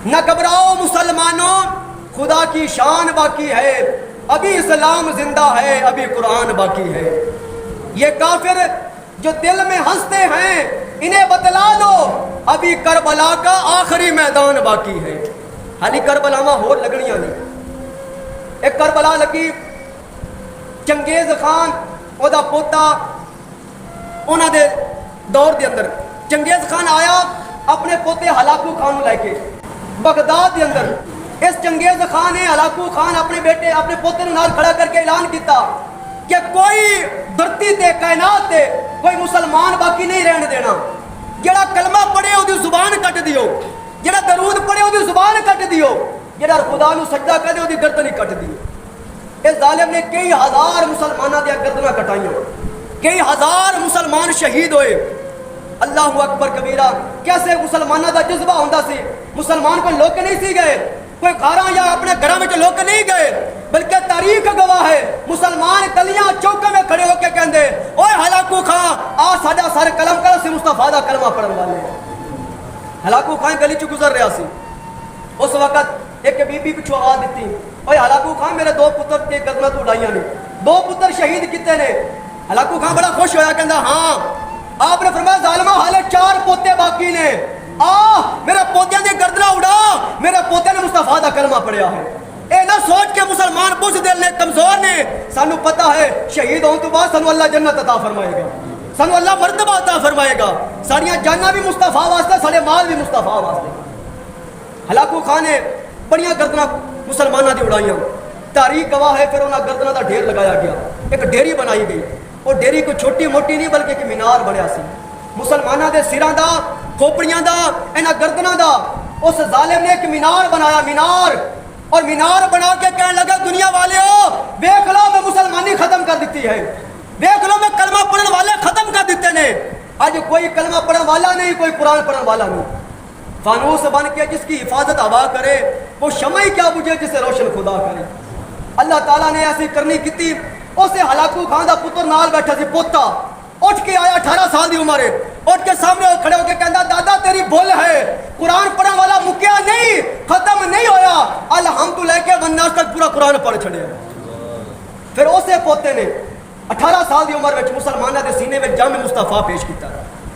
نہ گھبراؤ مسلمانوں، خدا کی شان باقی ہے، ابھی اسلام زندہ ہے، ابھی قرآن باقی ہے۔ یہ کافر جو دل میں ہنستے ہیں انہیں بتلا دو ابھی کربلا کا آخری میدان باقی ہے۔ حالی کربلا میں ہو لگنیاں نہیں، ایک کربلا لگی چنگیز خان او دا پوتا انہاں دے دور دے اندر چنگیز خان آیا اپنے پوتے ہلاکو خان لے کے بغداد دے اندر۔ اس چنگیز خان نے ہلاکو خان اپنے بیٹے اپنے پوتے نال کھڑا کر کے اعلان کیتا کہ کوئی دھرتی تے کائنات تے کوئی مسلمان باقی نہیں رہن دینا، جڑا کلمہ پڑھے او دی زبان کٹ دیو، جڑا درود پڑھے او دی زبان کٹ دیو، جڑا خدا نو سجدہ کرے او دی گردن کٹ دیو۔ اس ظالم نے کئی ہزار مسلمانوں دیا گردناں کٹائیاں، کئی ہزار مسلمان شہید ہوئے۔ اللہ اکبر کبیرہ، کیسے مسلمانوں دا جذبہ ہوندا سی، مسلمان کو لوک نہیں سی گئے، کوئی گھراں یا اپنے گھراں وچ لوک نہیں گئے، بلکہ تاریخ گواہ ہے مسلمان گلیاں چوکے میں کھڑے ہو کے کہندے اوئے ہلاکو خان آ ساڈا سر قلم کر، سی مصطفیٰ دا کلمہ پڑھن والے۔ ہلاکو خان گلی چ گزر رہا سی، اس وقت ایک بی بی پچھو آواز دیتی اوئے ہلاکو خان میرے دو پتر تے گردناں تو اڑائیاں نے، دو پتر شہید کیتے نے۔ ہلاکو خان بڑا خوش ہویا، کہندا ہاں۔ آپ نے فرمایا ظالمہ حالے 4 پوتے باقی نے، میرے پوتیاں دی گردناں اڑا، میرے پوتے نے مصطفیٰ دا کلمہ پڑھیا ہے۔ اے نہ سوچ کے مسلمان بزدل نے، کمزور نے، سانو پتہ ہے شہید ہون تو بعد سانو اللہ جنت عطا فرمائے گا، سانو اللہ مرتبہ عطا فرمائے گا، ساریاں جاناں بھی مصطفیٰ واسطے، سارے مال بھی مصطفیٰ واسطے۔ ہلاکو خان نے بڑیاں گردناں مسلمانوں دی اڑائیاں، تاریخ گواہ ہے۔ پھر انہاں گردناں دا ڈھیر لگایا گیا، ایک ڈیری بنائی گئی، اور ڈیری کوئی چھوٹی موٹی نہیں بلکہ ایک مینار بنیا سی، مسلمانوں دے سراں دا، کھوپڑیاں دا، انہاں گردناں دا۔ اس ظالم نے ایک مینار بنایا، مینار، اور مینار بنا کے کہنے لگا دنیا والے ہو دیکھ لو میں مسلمانی ختم کر دیتی ہے، دیکھ لو میں کلمہ پڑھن والے ختم کر دیتے نے، آج کوئی کلمہ پڑھن والا نہیں، کوئی قرآن پڑھن والا نہیں۔ فانوس بن کے جس کی حفاظت ہوا کرے وہ شمع ہی کیا بجھے جسے روشن خدا کرے۔ اللہ تعالیٰ نے ایسی کرنی کیتی۔ اسے ہلاکو خان دا پتر نال بیٹھا سی، پوتا اٹھ کے آیا، 18 سال دی عمر ہے، اٹھ کے سامنے کھڑے ہو کے کہندا دادا تیری بھول ہے، قرآن پڑھن والا مکیا نہیں، ختم نہیں ہویا، الحمد لے کے والناس تک پورا قرآن پڑھ چھڑیا۔ پھر اسے پوتے نے 18 سال دی عمر وچ مسلمانوں دے سینے وچ جام مصطفیٰ پیش کیتا۔